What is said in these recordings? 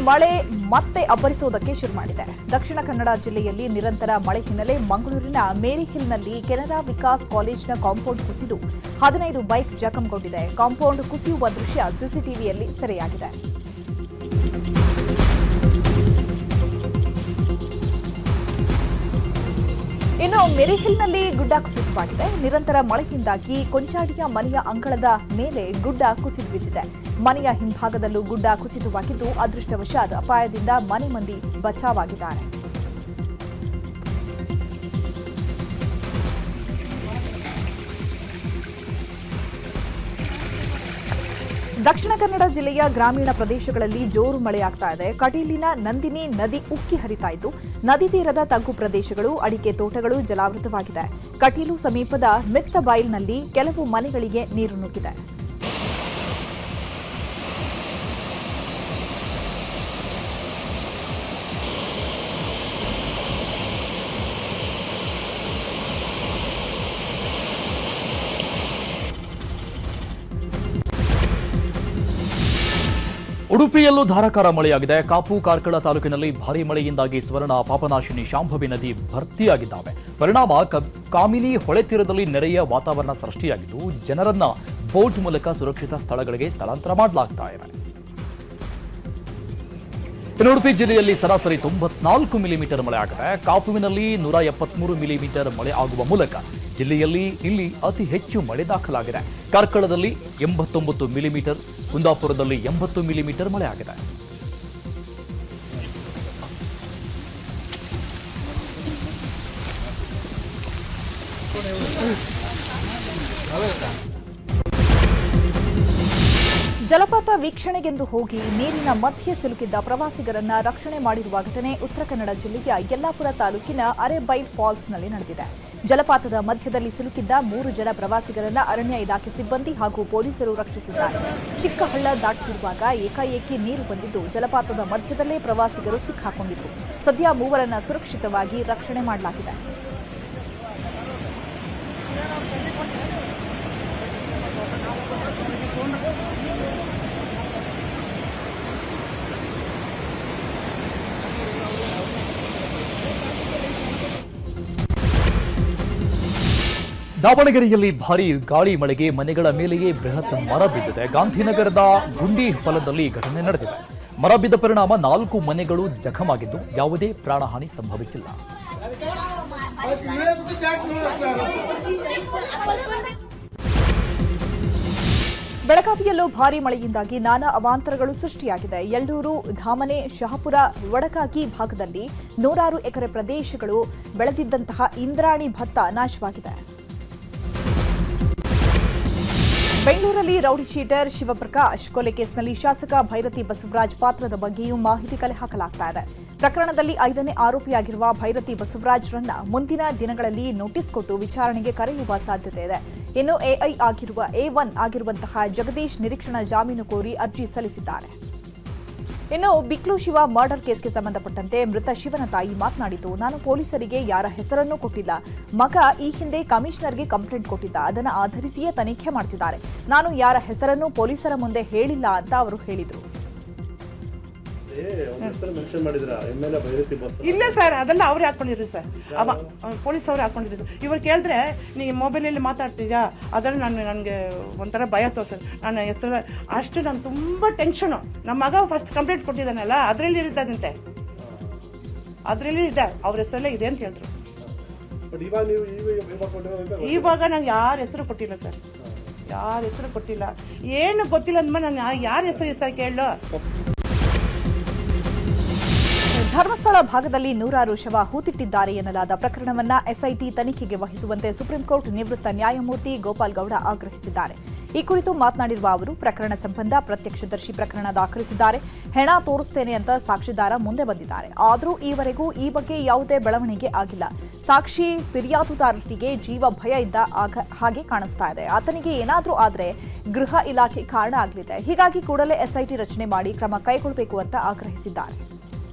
ಮಳೆ ಮತ್ತೆ ಅಬ್ಬರಿಸುವುದಕ್ಕೆ ಶುರು ಮಾಡಿದೆ. ದಕ್ಷಿಣ ಕನ್ನಡ ಜಿಲ್ಲೆಯಲ್ಲಿ ನಿರಂತರ ಮಳೆ ಹಿನ್ನೆಲೆ ಮಂಗಳೂರಿನ ಮೇರಿ ಹಿಲ್ನಲ್ಲಿ ಕೆನರಾ ವಿಕಾಸ್ ಕಾಲೇಜಿನ ಕಾಂಪೌಂಡ್ ಕುಸಿದು 15 ಬೈಕ್ ಜಖಂಗೊಂಡಿದೆ. ಕಾಂಪೌಂಡ್ ಕುಸಿಯುವ ದೃಶ್ಯ ಸಿಸಿಟಿವಿಯಲ್ಲಿ ಸೆರೆಯಾಗಿದೆ. ಇನ್ನು ಮೆರಿಹಿಲ್ನಲ್ಲಿ ಗುಡ್ಡ ಕುಸಿತವಾಗಿದೆ. ನಿರಂತರ ಮಳೆಯಿಂದಾಗಿ ಕೊಂಚಾಡಿಯ ಮನೆಯ ಅಂಗಳದ ಮೇಲೆ ಗುಡ್ಡ ಕುಸಿದು ಬಿದ್ದಿದೆ. ಮನೆಯ ಹಿಂಭಾಗದಲ್ಲೂ ಗುಡ್ಡ ಕುಸಿತವಾಗಿದ್ದು ಅದೃಷ್ಟವಶಾತ್ ಅಪಾಯದಿಂದ ಮನೆ ಮಂದಿ ಬಚಾವಾಗಿದ್ದಾರೆ. ದಕ್ಷಿಣ ಕನ್ನಡ ಜಿಲ್ಲೆಯ ಗ್ರಾಮೀಣ ಪ್ರದೇಶಗಳಲ್ಲಿ ಜೋರು ಮಳೆಯಾಗ್ತಾ ಇದೆ. ಕಟೀಲಿನ ನಂದಿನಿ ನದಿ ಉಕ್ಕಿ ಹರಿತಾ ಇದ್ದು ನದಿ ತೀರದ ತಗ್ಗು ಪ್ರದೇಶಗಳು, ಅಡಿಕೆ ತೋಟಗಳು ಜಲಾವೃತವಾಗಿದೆ. ಕಟೀಲು ಸಮೀಪದ ಮಿತ್ತಬೈಲ್ನಲ್ಲಿ ಕೆಲವು ಮನೆಗಳಿಗೆ ನೀರು ನುಗ್ಗಿದೆ. ಉಡುಪಿಯಲ್ಲೂ ಧಾರಾಕಾರ ಮಳೆಯಾಗಿದೆ. ಕಾಪು ಕಾರ್ಕಳ ತಾಲೂಕಿನಲ್ಲಿ ಭಾರೀ ಮಳೆಯಿಂದಾಗಿ ಸ್ವರ್ಣ, ಪಾಪನಾಶಿನಿ, ಶಾಂಭವಿ ನದಿ ಭರ್ತಿಯಾಗಿದ್ದಾವೆ. ಪರಿಣಾಮ ಕಾಮಿನಿ ಹೊಳೆ ತೀರದಲ್ಲಿ ನೆರೆಯ ವಾತಾವರಣ ಸೃಷ್ಟಿಯಾಗಿದ್ದು ಜನರನ್ನ ಬೋಟ್ ಮೂಲಕ ಸುರಕ್ಷಿತ ಸ್ಥಳಗಳಿಗೆ ಸ್ಥಳಾಂತರ ಮಾಡಲಾಗ್ತಾ ಇದೆ. ಇನ್ನು ಉಡುಪಿ ಜಿಲ್ಲೆಯಲ್ಲಿ ಸರಾಸರಿ 94 ಮಿಲಿಮೀಟರ್ ಮಳೆ ಆಗಿದೆ. ಕಾಪುವಿನಲ್ಲಿ 173 ಮಿಲಿಮೀಟರ್ ಮಳೆ ಆಗುವ ಮೂಲಕ ಜಿಲ್ಲೆಯಲ್ಲಿ ಇಲ್ಲಿ ಅತಿ ಹೆಚ್ಚು ಮಳೆ ದಾಖಲಾಗಿದೆ. ಕಾರ್ಕಳದಲ್ಲಿ 89 ಮಿಲಿಮೀಟರ್, ಕುಂದಾಪುರದಲ್ಲಿ 80 ಮಿಲಿಮೀಟರ್ ಮಳೆ ಆಗಿದೆ. ಜಲಪಾತ ವೀಕ್ಷಣೆಗೆಂದು ಹೋಗಿ ನೀರಿನ ಮಧ್ಯೆ ಸಿಲುಕಿದ್ದ ಪ್ರವಾಸಿಗರನ್ನ ರಕ್ಷಣೆ ಮಾಡಿರುವ ಘಟನೆ ಉತ್ತರ ಕನ್ನಡ ಜಿಲ್ಲೆಯ ಯಲ್ಲಾಪುರ ತಾಲೂಕಿನ ಅರೆಬೈಲ್ ಫಾಲ್ಸ್ನಲ್ಲಿ ನಡೆದಿದೆ. ಜಲಪಾತದ ಮಧ್ಯದಲ್ಲಿ ಸಿಲುಕಿದ್ದ 3 ಜನ ಪ್ರವಾಸಿಗರನ್ನ ಅರಣ್ಯ ಇಲಾಖೆ ಸಿಬ್ಬಂದಿ ಹಾಗೂ ಪೊಲೀಸರು ರಕ್ಷಿಸಿದ್ದಾರೆ. ಚಿಕ್ಕ ಹಳ್ಳ ದಾಟುತ್ತಿರುವಾಗ ಏಕಾಏಕಿ ನೀರು ಬಂದಿದ್ದು ಜಲಪಾತದ ಮಧ್ಯದಲ್ಲೇ ಪ್ರವಾಸಿಗರು ಸಿಕ್ಕಾಕೊಂಡಿದ್ರು. ಸದ್ಯ 3 ಸುರಕ್ಷಿತವಾಗಿ ರಕ್ಷಣೆ ಮಾಡಲಾಗಿದೆ. ದಾವಣಗೆರೆಯಲ್ಲಿ ಭಾರೀ ಗಾಳಿ ಮಳೆಗೆ ಮನೆಗಳ ಮೇಲೆಯೇ ಬೃಹತ್ ಮರ ಬಿದ್ದಿದೆ. ಗಾಂಧಿನಗರದ ಗುಂಡಿ ಹೊಲದಲ್ಲಿ ಘಟನೆ ನಡೆದಿದೆ. ಮರ ಬಿದ್ದ ಪರಿಣಾಮ 4 ಮನೆಗಳು ಜಖಮಾಗಿದ್ದು ಯಾವುದೇ ಪ್ರಾಣಹಾನಿ ಸಂಭವಿಸಿಲ್ಲ. ಬೆಳಗಾವಿಯಲ್ಲೂ ಭಾರೀ ಮಳೆಯಿಂದಾಗಿ ನಾನಾ ಅವಾಂತರಗಳು ಸೃಷ್ಟಿಯಾಗಿದೆ. ಯಲ್ಡೂರು, ಧಾಮನೆ, ಶಹಾಪುರ, ವಡಕಾಗಿ ಭಾಗದಲ್ಲಿ 100 ಎಕರೆ ಪ್ರದೇಶಗಳು ಬೆಳೆದಿದ್ದಂತಹ ಇಂದ್ರಾಣಿ ಭತ್ತ ನಾಶವಾಗಿದೆ. ಬೆಂಗಳೂರಲ್ಲಿ ರೌಡಿ ಶೀಟರ್ ಶಿವಪ್ರಕಾಶ್ ಕೊಲೆ ಕೇಸ್ನಲ್ಲಿ ಶಾಸಕ ಭೈರತಿ ಬಸವರಾಜ್ ಪಾತ್ರದ ಬಗ್ಗೆಯೂ ಮಾಹಿತಿ ಕಲೆ ಹಾಕಲಾಗ್ತಾ ಇದೆ. ಪ್ರಕರಣದಲ್ಲಿ 5ನೇ ಆರೋಪಿಯಾಗಿರುವ ಭೈರತಿ ಬಸವರಾಜ್ರನ್ನ ಮುಂದಿನ ದಿನಗಳಲ್ಲಿ ನೋಟಿಸ್ ಕೊಟ್ಟು ವಿಚಾರಣೆಗೆ ಕರೆಯುವ ಸಾಧ್ಯತೆ ಇದೆ. ಇನ್ನು A1 ಆಗಿರುವಂತಹ ಜಗದೀಶ್ ನಿರೀಕ್ಷಣಾ ಜಾಮೀನು ಕೋರಿ ಅರ್ಜಿ ಸಲ್ಲಿಸಿದ್ದಾರೆ. ಇನ್ನು ಬಿಕ್ಲು ಶಿವ ಮರ್ಡರ್ ಕೇಸ್ಗೆ ಸಂಬಂಧಪಟ್ಟಂತೆ ಮೃತ ಶಿವನ ತಾಯಿ ಮಾತನಾಡಿತು. ನಾನು ಪೊಲೀಸರಿಗೆ ಯಾರ ಹೆಸರನ್ನೂ ಕೊಟ್ಟಿಲ್ಲ. ಮಗ ಈ ಹಿಂದೆ ಕಮಿಷನರ್ಗೆ ಕಂಪ್ಲೇಂಟ್ ಕೊಟ್ಟಿದ್ದ. ಅದನ್ನು ಆಧರಿಸಿಯೇ ತನಿಖೆ ಮಾಡ್ತಿದ್ದಾರೆ. ನಾನು ಯಾರ ಹೆಸರನ್ನೂ ಪೊಲೀಸರ ಮುಂದೆ ಹೇಳಿಲ್ಲ ಅಂತ ಅವರು ಹೇಳಿದರು. ಇಲ್ಲ ಸರ್, ಅದೆಲ್ಲ ಅವ್ರು ಹಾಕೊಂಡಿದ್ರು ಸರ್, ಪೊಲೀಸ್ ಅವ್ರು ಹಾಕೊಂಡಿದ್ರು ಸರ್. ಇವ್ರು ಕೇಳಿದ್ರೆ ನೀ ಮೊಬೈಲಲ್ಲಿ ಮಾತಾಡ್ತಿದ್ಯಾ, ಅದರಲ್ಲಿ ನನಗೆ ಒಂಥರ ಭಯ ಸರ್. ನನ್ನ ಹೆಸರು ಅಷ್ಟು ನಾನು ತುಂಬ ಟೆನ್ಷನು. ನಮ್ಮ ಮಗ ಫಸ್ಟ್ ಕಂಪ್ಲೇಂಟ್ ಕೊಟ್ಟಿದ್ದಾನಲ್ಲ, ಅದರಲ್ಲಿ ಇರ್ತದಂತೆ, ಅದರಲ್ಲಿ ಇದೆ, ಅವ್ರ ಹೆಸರಲ್ಲೇ ಇದೆ ಅಂತ ಹೇಳಿದ್ರು. ಇವಾಗ ನಾನು ಯಾರ ಹೆಸರು ಕೊಟ್ಟಿಲ್ಲ ಸರ್, ಯಾರ ಹೆಸರು ಕೊಟ್ಟಿಲ್ಲ. ಏನು ಗೊತ್ತಿಲ್ಲ ಅಂದ್ಮೇಲೆ ನಾನು ಯಾರ ಹೆಸರು ಕೇಳೋ. ಧರ್ಮಸ್ಥಳ ಭಾಗದಲ್ಲಿ 100 ಶವ ಹೂತಿಟ್ಟಿದ್ದಾರೆ ಎನ್ನಲಾದ ಪ್ರಕರಣವನ್ನ ಎಸ್ಐಟಿ ತನಿಖೆಗೆ ವಹಿಸುವಂತೆ ಸುಪ್ರೀಂಕೋರ್ಟ್ ನಿವೃತ್ತ ನ್ಯಾಯಮೂರ್ತಿ ಗೋಪಾಲ್ ಗೌಡ ಆಗ್ರಹಿಸಿದ್ದಾರೆ. ಈ ಕುರಿತು ಮಾತನಾಡಿರುವ ಅವರು, ಪ್ರಕರಣ ಸಂಬಂಧ ಪ್ರತ್ಯಕ್ಷದರ್ಶಿ ಪ್ರಕರಣ ದಾಖಲಿಸಿದ್ದಾರೆ. ಹೆಣ ತೋರಿಸುತ್ತೇನೆ ಅಂತ ಸಾಕ್ಷಿದಾರ ಮುಂದೆ ಬಂದಿದ್ದಾರೆ. ಆದರೂ ಈವರೆಗೂ ಈ ಬಗ್ಗೆ ಯಾವುದೇ ಬೆಳವಣಿಗೆ ಆಗಿಲ್ಲ. ಸಾಕ್ಷಿ ಫಿರ್ಯಾದುದಾರರಿಗೆ ಜೀವ ಭಯ ಇದ್ದ ಹಾಗೆ ಕಾಣಿಸ್ತಾ ಇದೆ. ಆತನಿಗೆ ಏನಾದರೂ ಆದರೆ ಗೃಹ ಇಲಾಖೆ ಕಾರಣ ಆಗಲಿದೆ. ಹೀಗಾಗಿ ಕೂಡಲೇ ಎಸ್ಐಟಿ ರಚನೆ ಮಾಡಿ ಕ್ರಮ ಕೈಗೊಳ್ಳಬೇಕು ಅಂತ ಆಗ್ರಹಿಸಿದ್ದಾರೆ.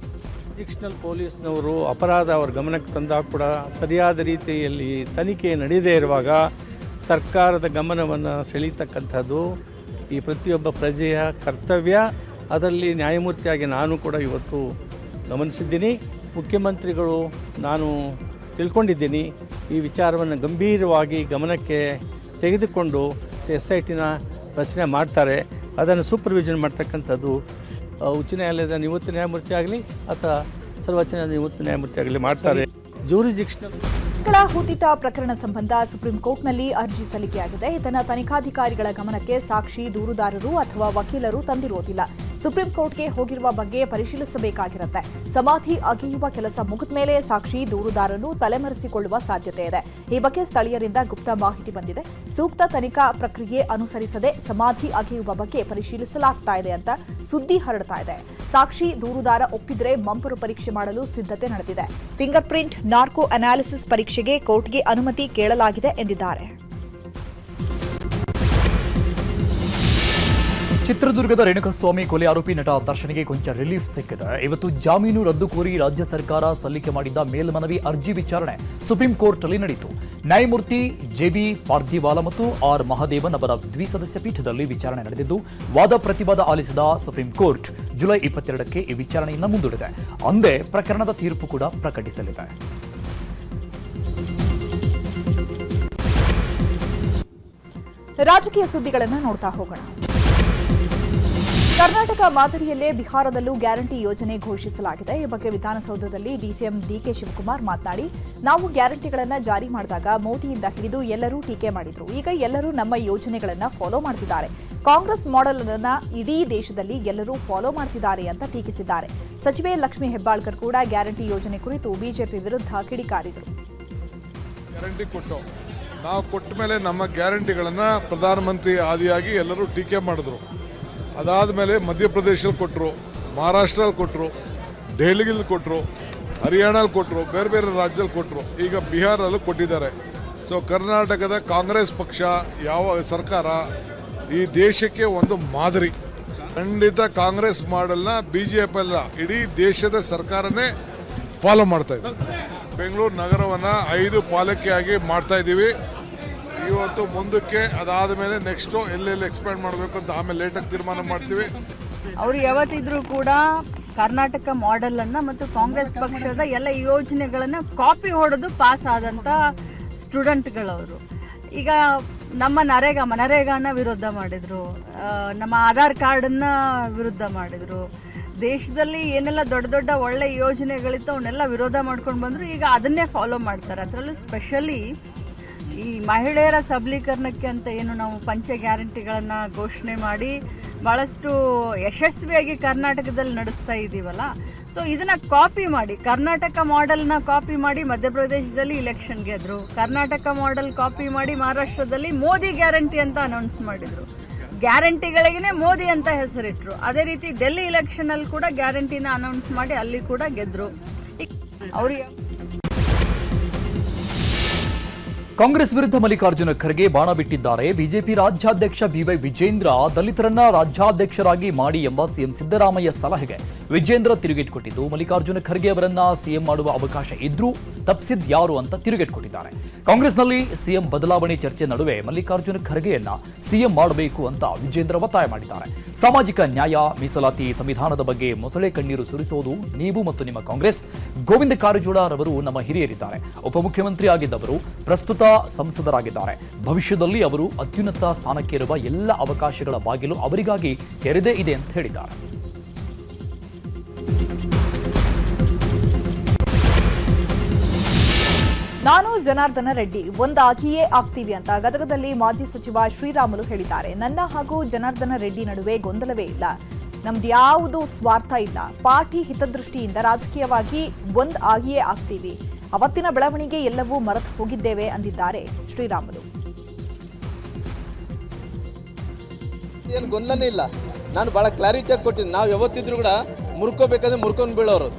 ಅಡಿಷನಲ್ ಪೊಲೀಸ್ನವರು ಅಪರಾಧ ಅವರ ಗಮನಕ್ಕೆ ತಂದಾಗ ಕೂಡ ಸರಿಯಾದ ರೀತಿಯಲ್ಲಿ ತನಿಖೆ ನಡೆಯದೇ ಇರುವಾಗ ಸರ್ಕಾರದ ಗಮನವನ್ನು ಸೆಳೀತಕ್ಕಂಥದ್ದು ಈ ಪ್ರತಿಯೊಬ್ಬ ಪ್ರಜೆಯ ಕರ್ತವ್ಯ. ಅದರಲ್ಲಿ ನ್ಯಾಯಮೂರ್ತಿಯಾಗಿ ನಾನು ಕೂಡ ಇವತ್ತು ಗಮನಿಸಿದ್ದೀನಿ. ಮುಖ್ಯಮಂತ್ರಿಗಳು ನಾನು ತಿಳ್ಕೊಂಡಿದ್ದೀನಿ ಈ ವಿಚಾರವನ್ನು ಗಂಭೀರವಾಗಿ ಗಮನಕ್ಕೆ ತೆಗೆದುಕೊಂಡು SITನ ರಚನೆ ಮಾಡ್ತಾರೆ. ಅದನ್ನು ಸೂಪರ್ವಿಷನ್ ಮಾಡ್ತಕ್ಕಂಥದ್ದು ಉಚ್ಚ ನ್ಯಾಯಾಲಯದ ನಿವೃತ್ತ ನ್ಯಾಯಮೂರ್ತಿ ಆಗಲಿ ಅಥವಾ ಸರ್ವೋಚ್ಚ ನ್ಯಾಯಾಲಯದ ನಿವೃತ್ತ ನ್ಯಾಯಮೂರ್ತಿ ಆಗಲಿ ಮಾಡ್ತಾರೆ. ಜ್ಯೂರಿಸ್ಡಿಕ್ಷನಲ್ ಹೂತಿಟ ಪ್ರಕರಣ ಸಂಬಂಧ ಸುಪ್ರೀಂ ಕೋರ್ಟ್ನಲ್ಲಿ ಅರ್ಜಿ ಸಲ್ಲಿಕೆಯಾಗಿದೆ. ಇದನ್ನು ತನಿಖಾಧಿಕಾರಿಗಳ ಗಮನಕ್ಕೆ ಸಾಕ್ಷಿ, ದೂರುದಾರರು ಅಥವಾ ವಕೀಲರು ತಂದಿರುವುದಿಲ್ಲ. ಸುಪ್ರೀಂ ಕೋರ್ಟ್ಗೆ ಹೋಗಿರುವ ಬಗ್ಗೆ ಪರಿಶೀಲಿಸಬೇಕಾಗಿರುತ್ತೆ. ಸಮಾಧಿ ಅಗೆಯುವ ಕೆಲಸ ಮುಗಿದ ಮೇಲೆ ಸಾಕ್ಷಿ, ದೂರುದಾರರು ತಲೆಮರೆಸಿಕೊಳ್ಳುವ ಸಾಧ್ಯತೆ ಇದೆ. ಈ ಬಗ್ಗೆ ಸ್ಥಳೀಯರಿಂದ ಗುಪ್ತ ಮಾಹಿತಿ ಬಂದಿದೆ. ಸೂಕ್ತ ತನಿಖಾ ಪ್ರಕ್ರಿಯೆ ಅನುಸರಿಸದೆ ಸಮಾಧಿ ಅಗೆಯುವ ಬಗ್ಗೆ ಪರಿಶೀಲಿಸಲಾಗ್ತಾ ಇದೆ ಅಂತ ಸುದ್ದಿ ಹರಡ್ತಾ ಇದೆ. ಸಾಕ್ಷಿ, ದೂರುದಾರ ಒಪ್ಪಿದ್ರೆ ಮಂಪರು ಪರೀಕ್ಷೆ ಮಾಡಲು ಸಿದ್ಧತೆ ನಡೆದಿದೆ. ಫಿಂಗರ್ ಪ್ರಿಂಟ್, ನಾರ್ಕೋ ಅನಾಲಿಸಿಸ್ ಪರೀಕ್ಷೆಗೆ ಕೋರ್ಟ್ಗೆ ಅನುಮತಿ ಕೇಳಲಾಗಿದೆ ಎಂದಿದ್ದಾರೆ. ಚಿತ್ರದುರ್ಗದ ರೇಣುಕಸ್ವಾಮಿ ಕೊಲೆ ಆರೋಪಿ ನಟ ದರ್ಶನ್ಗೆ ಕೊಂಚ ರಿಲೀಫ್ ಸಿಕ್ಕಿದೆ. ಇವತ್ತು ಜಾಮೀನು ರದ್ದು ಕೋರಿ ರಾಜ್ಯ ಸರ್ಕಾರ ಸಲ್ಲಿಕೆ ಮಾಡಿದ್ದ ಮೇಲ್ಮನವಿ ಅರ್ಜಿ ವಿಚಾರಣೆ ಸುಪ್ರೀಂ ಕೋರ್ಟ್ನಲ್ಲಿ ನಡೆಯಿತು. ನ್ಯಾಯಮೂರ್ತಿ JB ಪಾರ್ದಿವಾಲ ಮತ್ತು R ಮಹದೇವನ್ ಅವರ ದ್ವಿಸದಸ್ಯ ಪೀಠದಲ್ಲಿ ವಿಚಾರಣೆ ನಡೆದಿದ್ದು, ವಾದ ಪ್ರತಿವಾದ ಆಲಿಸಿದ ಸುಪ್ರೀಂ ಕೋರ್ಟ್ ಜುಲೈ 22ಕ್ಕೆ ಈ ವಿಚಾರಣೆಯನ್ನು ಮುಂದೂಡಿದೆ. ಅಂದೇ ಪ್ರಕರಣದ ತೀರ್ಪು ಕೂಡ ಪ್ರಕಟಿಸಲಿದೆ. ರಾಜಕೀಯ ಸುದ್ದಿಗಳನ್ನು ನೋಡ್ತಾ ಹೋಗೋಣ. ಕರ್ನಾಟಕ ಮಾದರಿಯಲ್ಲೇ ಬಿಹಾರದಲ್ಲೂ ಗ್ಯಾರಂಟಿ ಯೋಜನೆ ಘೋಷಿಸಲಾಗಿದೆ. ಈ ಬಗ್ಗೆ ವಿಧಾನಸೌಧದಲ್ಲಿ ಡಿಸಿಎಂ DK ಶಿವಕುಮಾರ್ ಮಾತನಾಡಿ, ನಾವು ಗ್ಯಾರಂಟಿಗಳನ್ನು ಜಾರಿ ಮಾಡಿದಾಗ ಮೋದಿಯಿಂದ ಹಿಡಿದು ಎಲ್ಲರೂ ಟೀಕೆ ಮಾಡಿದ್ರು. ಈಗ ಎಲ್ಲರೂ ನಮ್ಮ ಯೋಜನೆಗಳನ್ನು ಫಾಲೋ ಮಾಡ್ತಿದ್ದಾರೆ. ಕಾಂಗ್ರೆಸ್ ಮಾಡೆಲ್ ಅನ್ನು ಇಡೀ ದೇಶದಲ್ಲಿ ಎಲ್ಲರೂ ಫಾಲೋ ಮಾಡ್ತಿದ್ದಾರೆ ಅಂತ ಟೀಕಿಸಿದ್ದಾರೆ. ಸಚಿವೆ ಲಕ್ಷ್ಮೀ ಹೆಬ್ಬಾಳ್ಕರ್ ಕೂಡ ಗ್ಯಾರಂಟಿ ಯೋಜನೆ ಕುರಿತು ಬಿಜೆಪಿ ವಿರುದ್ಧ ಕಿಡಿಕಾರಿದರು. ಗ್ಯಾರಂಟಿ ನಾವು ಕೊಟ್ಟ ಮೇಲೆ ನಮ್ಮ ಗ್ಯಾರಂಟಿಗಳನ್ನು ಪ್ರಧಾನಮಂತ್ರಿ ಆದಿಯಾಗಿ ಎಲ್ಲರೂ ಟೀಕೆ ಮಾಡಿದ್ರು. ಅದಾದ ಮೇಲೆ ಮಧ್ಯಪ್ರದೇಶಲ್ಲಿ ಕೊಟ್ಟರು, ಮಹಾರಾಷ್ಟ್ರಲ್ಲಿ ಕೊಟ್ಟರು, ದೆಹಲಿಯಲ್ಲಿ ಕೊಟ್ಟರು, ಹರಿಯಾಣಲ್ಲಿ ಕೊಟ್ಟರು, ಬೇರೆ ಬೇರೆ ರಾಜ್ಯದಲ್ಲಿ ಕೊಟ್ಟರು, ಈಗ ಬಿಹಾರಲ್ಲೂ ಕೊಟ್ಟಿದ್ದಾರೆ. ಸೊ ಕರ್ನಾಟಕದ ಕಾಂಗ್ರೆಸ್ ಪಕ್ಷ ಯಾವ ಸರ್ಕಾರ ಈ ದೇಶಕ್ಕೆ ಒಂದು ಮಾದರಿ. ಖಂಡಿತ ಕಾಂಗ್ರೆಸ್ ಮಾಡೆಲ್ನ BJP ಅಲ್ಲ, ಇಡೀ ದೇಶದ ಸರ್ಕಾರನೇ ಫಾಲೋ ಮಾಡ್ತಾ ಇದೆ. ಬೆಂಗಳೂರು ನಗರವನ್ನು 5 ಪಾಲಿಕೆಯಾಗಿ ಮಾಡ್ತಾ ಇದ್ದೀವಿ. ಇವತ್ತು ಮುಂದಕ್ಕೆ ಅದಾದ ಮೇಲೆ ನೆಕ್ಸ್ಟು ಎಲ್ಲೆಲ್ಲಿ ಎಕ್ಸ್ಪ್ಯಾಂಡ್ ಮಾಡಬೇಕು ಅಂತ ಆಮೇಲೆ ಲೇಟಾಗಿ ತೀರ್ಮಾನ ಮಾಡ್ತೀವಿ. ಅವರು ಯಾವತ್ತಿದ್ರೂ ಕೂಡ ಕರ್ನಾಟಕ ಮಾಡೆಲ್ ಅನ್ನ ಮತ್ತು ಕಾಂಗ್ರೆಸ್ ಪಕ್ಷದ ಎಲ್ಲ ಯೋಜನೆಗಳನ್ನ ಕಾಪಿ ಹೊಡೆದು ಪಾಸ್ ಆದಂತ ಸ್ಟೂಡೆಂಟ್ಗಳವರು. ಈಗ ನಮ್ಮ ನರೇಗಾನ ವಿರೋಧ ಮಾಡಿದ್ರು, ನಮ್ಮ ಆಧಾರ್ ಕಾರ್ಡನ್ನ ವಿರುದ್ಧ ಮಾಡಿದ್ರು. ದೇಶದಲ್ಲಿ ಏನೆಲ್ಲ ದೊಡ್ಡ ದೊಡ್ಡ ಒಳ್ಳೆ ಯೋಜನೆಗಳಿತ್ತು ಅವನ್ನೆಲ್ಲ ವಿರೋಧ ಮಾಡ್ಕೊಂಡು ಬಂದ್ರು. ಈಗ ಅದನ್ನೇ ಫಾಲೋ ಮಾಡ್ತಾರೆ. ಅದರಲ್ಲೂ ಸ್ಪೆಷಲಿ ಈ ಮಹಿಳೆಯರ ಸಬಲೀಕರಣಕ್ಕೆ ಅಂತ ಏನು ನಾವು ಪಂಚ ಗ್ಯಾರಂಟಿಗಳನ್ನು ಘೋಷಣೆ ಮಾಡಿ ಭಾಳಷ್ಟು ಯಶಸ್ವಿಯಾಗಿ ಕರ್ನಾಟಕದಲ್ಲಿ ನಡೆಸ್ತಾ ಇದ್ದೀವಲ್ಲ, ಸೊ ಇದನ್ನು ಕಾಪಿ ಮಾಡಿ ಕರ್ನಾಟಕ ಮಾಡೆಲ್ನ ಕಾಪಿ ಮಾಡಿ ಮಧ್ಯಪ್ರದೇಶದಲ್ಲಿ ಇಲೆಕ್ಷನ್ ಗೆದ್ರು, ಕರ್ನಾಟಕ ಮಾಡೆಲ್ ಕಾಪಿ ಮಾಡಿ ಮಹಾರಾಷ್ಟ್ರದಲ್ಲಿ ಮೋದಿ ಗ್ಯಾರಂಟಿ ಅಂತ ಅನೌನ್ಸ್ ಮಾಡಿದರು. ಗ್ಯಾರಂಟಿಗಳಿಗೇ ಮೋದಿ ಅಂತ ಹೆಸರಿಟ್ರು. ಅದೇ ರೀತಿ ಡೆಲ್ಲಿ ಇಲೆಕ್ಷನಲ್ಲಿ ಕೂಡ ಗ್ಯಾರಂಟಿನ ಅನೌನ್ಸ್ ಮಾಡಿ ಅಲ್ಲಿ ಕೂಡ ಗೆದ್ರು. ಅವರು ಕಾಂಗ್ರೆಸ್ ವಿರುದ್ಧ ಮಲ್ಲಿಕಾರ್ಜುನ ಖರ್ಗೆ ಬಾಣ ಬಿಟ್ಟಿದ್ದಾರೆ. ಬಿಜೆಪಿ ರಾಜ್ಯಾಧ್ಯಕ್ಷ BY ವಿಜೇಂದ್ರ ದಲಿತರನ್ನ ರಾಜ್ಯಾಧ್ಯಕ್ಷರಾಗಿ ಮಾಡಿ ಎಂಬ ಸಿಎಂ ಸಿದ್ದರಾಮಯ್ಯ ಸಲಹೆಗೆ ವಿಜೇಂದ್ರ ತಿರುಗೇಟು ಕೊಟ್ಟಿದ್ದು, ಮಲ್ಲಿಕಾರ್ಜುನ ಖರ್ಗೆ ಅವರನ್ನ ಸಿಎಂ ಮಾಡುವ ಅವಕಾಶ ಇದ್ರೂ ತಪ್ಪಿಸಿದ್ ಯಾರು ಅಂತ ತಿರುಗೇಟು ಕೊಟ್ಟಿದ್ದಾರೆ. ಕಾಂಗ್ರೆಸ್ನಲ್ಲಿ ಸಿಎಂ ಬದಲಾವಣೆ ಚರ್ಚೆ ನಡುವೆ ಮಲ್ಲಿಕಾರ್ಜುನ ಖರ್ಗೆಯನ್ನ ಸಿಎಂ ಮಾಡಬೇಕು ಅಂತ ವಿಜೇಂದ್ರ ಒತ್ತಾಯ ಮಾಡಿದ್ದಾರೆ. ಸಾಮಾಜಿಕ ನ್ಯಾಯ, ಮೀಸಲಾತಿ, ಸಂವಿಧಾನದ ಬಗ್ಗೆ ಮೊಸಳೆ ಕಣ್ಣೀರು ಸುರಿಸೋದು ನೀವು ಮತ್ತು ನಿಮ್ಮ ಕಾಂಗ್ರೆಸ್. ಗೋವಿಂದ ಕಾರಜೋಳ ರವರು ನಮ್ಮ ಹಿರಿಯರಿದ್ದಾರೆ. ಉಪಮುಖ್ಯಮಂತ್ರಿ ಆಗಿದ್ದವರು ಪ್ರಸ್ತುತ ಸಂಸದರಾಗಿದ್ದಾರೆ. ಭವಿಷ್ಯದಲ್ಲಿ ಅವರು ಅತ್ಯುನ್ನತ ಸ್ಥಾನಕ್ಕೇರುವ ಎಲ್ಲ ಅವಕಾಶಗಳ ಬಾಗಿಲು ಅವರಿಗಾಗಿ ತೆರೆದೇ ಇದೆ ಅಂತ ಹೇಳಿದ್ದಾರೆ. ನಾನು ಜನಾರ್ದನ ರೆಡ್ಡಿ ಒಂದಾಗಿಯೇ ಆಗ್ತೀವಿ ಅಂತ ಗದಗದಲ್ಲಿ ಮಾಜಿ ಸಚಿವ ಶ್ರೀರಾಮುಲು ಹೇಳಿದ್ದಾರೆ. ನನ್ನ ಹಾಗೂ ಜನಾರ್ದನ ರೆಡ್ಡಿ ನಡುವೆ ಗೊಂದಲವೇ ಇಲ್ಲ. ನಮ್ದ್ಯಾವುದು ಸ್ವಾರ್ಥ ಇಲ್ಲ. ಪಾರ್ಟಿ ಹಿತದೃಷ್ಟಿಯಿಂದ ರಾಜಕೀಯವಾಗಿ ಒಂದ್ ಆಗಿಯೇ ಆಗ್ತೀವಿ. ಅವತ್ತಿನ ಬೆಳವಣಿಗೆ ಎಲ್ಲವೂ ಮರೆತು ಹೋಗಿದ್ದೇವೆ ಅಂದಿದ್ದಾರೆ ಶ್ರೀರಾಮುಲು. ಏನು ಗೊಂದಲನೇ ಇಲ್ಲ. ನಾನು ಭಾಳ ಕ್ಲಾರಿಟಿಯಾಗಿ ಕೊಟ್ಟಿದ್ದೀನಿ. ನಾವು ಯಾವತ್ತಿದ್ರು ಕೂಡ ಮುರ್ಕೋಬೇಕಾದ್ರೆ ಮುರ್ಕೊಂಡು ಬೀಳೋರು,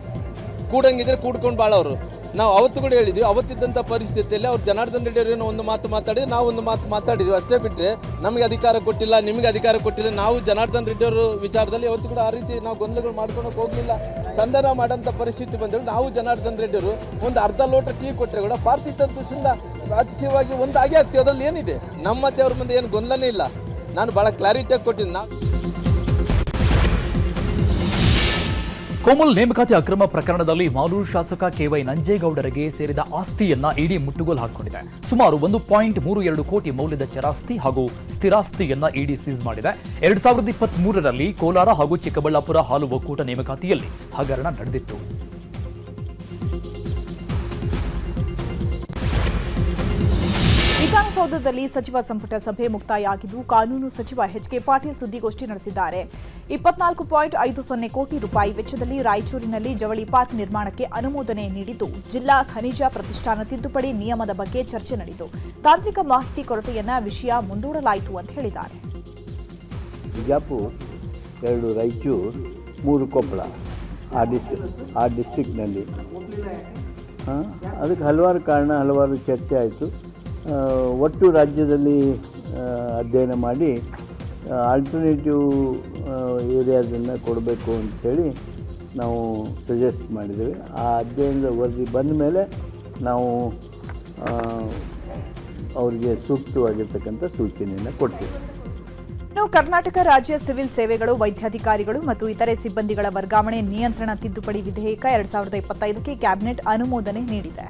ಕೂಡಂಗಿದ್ರೆ ಕೂಡ್ಕೊಂಡು ಬಾಳೋರು. ನಾವು ಅವತ್ತು ಕೂಡ ಹೇಳಿದ್ವಿ. ಅವತ್ತಿದ್ದಂಥ ಪರಿಸ್ಥಿತಿಯಲ್ಲಿ ಅವ್ರು ಜನಾರ್ದನ್ ರೆಡ್ಡಿ ಅವರೇನೋ ಒಂದು ಮಾತು ಮಾತಾಡಿದ್ರು, ನಾವು ಒಂದು ಮಾತು ಮಾತಾಡಿದ್ವಿ. ಅಷ್ಟೇ ಬಿಟ್ಟರೆ ನಮಗೆ ಅಧಿಕಾರ ಕೊಟ್ಟಿಲ್ಲ, ನಿಮಗೆ ಅಧಿಕಾರ ಕೊಟ್ಟಿಲ್ಲ. ನಾವು ಜನಾರ್ದನ್ ರೆಡ್ಡಿ ಅವರು ವಿಚಾರದಲ್ಲಿ ಯಾವತ್ತು ಕೂಡ ಆ ರೀತಿ ನಾವು ಗೊಂದಲಗಳು ಮಾಡ್ಕೊಳಕ್ಕೆ ಹೋಗಲಿಲ್ಲ. ಸಂಧಾನ ಮಾಡೋಂಥ ಪರಿಸ್ಥಿತಿ ಬಂದರು. ನಾವು ಜನಾರ್ದನ್ ರೆಡ್ಡಿ ಅವರು ಒಂದು ಅರ್ಧ ಲೋಟ ಟೀ ಕೊಟ್ಟರೆ ಕೂಡ ಪಾರ್ಟಿ ತತ್ವದಿಂದ ರಾಜಕೀಯವಾಗಿ ಒಂದಾಗಿ ಆಗ್ತೀವಿ. ಅದರಲ್ಲಿ ಏನಿದೆ? ನಮ್ಮ ಮತ್ತೆ ಅವ್ರ ಮುಂದೆ ಏನು ಗೊಂದಲನೇ ಇಲ್ಲ. ನಾನು ಭಾಳ ಕ್ಲಾರಿಟಿಯಾಗಿ ಕೊಟ್ಟಿದ್ದೀನಿ. ಕೋಮಲ್ ನೇಮಕಾತಿ ಅಕ್ರಮ ಪ್ರಕರಣದಲ್ಲಿ ಮಾಲೂರು ಶಾಸಕ ಕೆವೈ ನಂಜೇಗೌಡರಿಗೆ ಸೇರಿದ ಆಸ್ತಿಯನ್ನ ಇಡಿ ಮುಟ್ಟುಗೋಲು ಹಾಕಿಕೊಂಡಿದೆ. ಸುಮಾರು 1.32 ಕೋಟಿ ಮೌಲ್ಯದ ಚರಾಸ್ತಿ ಹಾಗೂ ಸ್ಥಿರಾಸ್ತಿಯನ್ನ ಇಡಿ ಸೀಸ್ ಮಾಡಿದೆ. 2023ರಲ್ಲಿ ಕೋಲಾರ ಹಾಗೂ ಚಿಕ್ಕಬಳ್ಳಾಪುರ ಹಾಲು ಒಕ್ಕೂಟ ನೇಮಕಾತಿಯಲ್ಲಿ ಹಗರಣ ನಡೆದಿತ್ತು. ವಿಧಾನಸೌಧದಲ್ಲಿ ಸಚಿವ ಸಂಪುಟ ಸಭೆ ಮುಕ್ತಾಯ ಆಗಿದ್ದು ಕಾನೂನು ಸಚಿವ ಎಚ್.ಕೆ. ಪಾಟೀಲ್ ಸುದ್ದಿಗೋಷ್ಠಿ ನಡೆಸಿದ್ದಾರೆ. 24.50 ಕೋಟಿ ರೂಪಾಯಿ ವೆಚ್ಚದಲ್ಲಿ ರಾಯಚೂರಿನಲ್ಲಿ ಜವಳಿ ಪಾರ್ಕ್ ನಿರ್ಮಾಣಕ್ಕೆ ಅನುಮೋದನೆ ನೀಡಿದ್ದು, ಜಿಲ್ಲಾ ಖನಿಜ ಪ್ರತಿಷ್ಠಾನ ತಿದ್ದುಪಡಿ ನಿಯಮದ ಬಗ್ಗೆ ಚರ್ಚೆ ನಡೆಯಿತು. ತಾಂತ್ರಿಕ ಮಾಹಿತಿ ಕೊರತೆಯನ್ನ ವಿಷಯ ಮುಂದೂಡಲಾಯಿತು ಅಂತ ಹೇಳಿದ್ದಾರೆ. ಬಿಜಾಪುರ, 2 ರಾಯಚೂರು, 3 ಕೊಪ್ಪಳ ಆ ಡಿಸ್ಟ್ರಿಕ್ಟ್ನಲ್ಲಿ ಅದಕ್ಕೆ ಹಲವಾರು ಕಾರಣ, ಹಲವಾರು ಚರ್ಚೆ ಆಯಿತು. ಒಟ್ಟು ರಾಜ್ಯದಲ್ಲಿ ಅಧ್ಯಯನ ಮಾಡಿ ಆಲ್ಟರ್ನೇಟಿವ್ ಏರಿಯಾದನ್ನು ಕೊಡಬೇಕು ಅಂತೇಳಿ ನಾವು ಸಜೆಸ್ಟ್ ಮಾಡಿದ್ದೇವೆ. ಆ ಅಧ್ಯಯನದ ವರದಿ ಬಂದ ಮೇಲೆ ನಾವು ಅವರಿಗೆ ಸೂಕ್ತವಾಗಿರ್ತಕ್ಕಂಥ ಸೂಚನೆಯನ್ನು ಕೊಡ್ತೀವಿ. ಇನ್ನು ಕರ್ನಾಟಕ ರಾಜ್ಯ ಸಿವಿಲ್ ಸೇವೆಗಳು, ವೈದ್ಯಾಧಿಕಾರಿಗಳು ಮತ್ತು ಇತರೆ ಸಿಬ್ಬಂದಿಗಳ ವರ್ಗಾವಣೆ ನಿಯಂತ್ರಣ ತಿದ್ದುಪಡಿ ವಿಧೇಯಕ 2025ಕ್ಕೆ ಕ್ಯಾಬಿನೆಟ್ ಅನುಮೋದನೆ ನೀಡಿದೆ.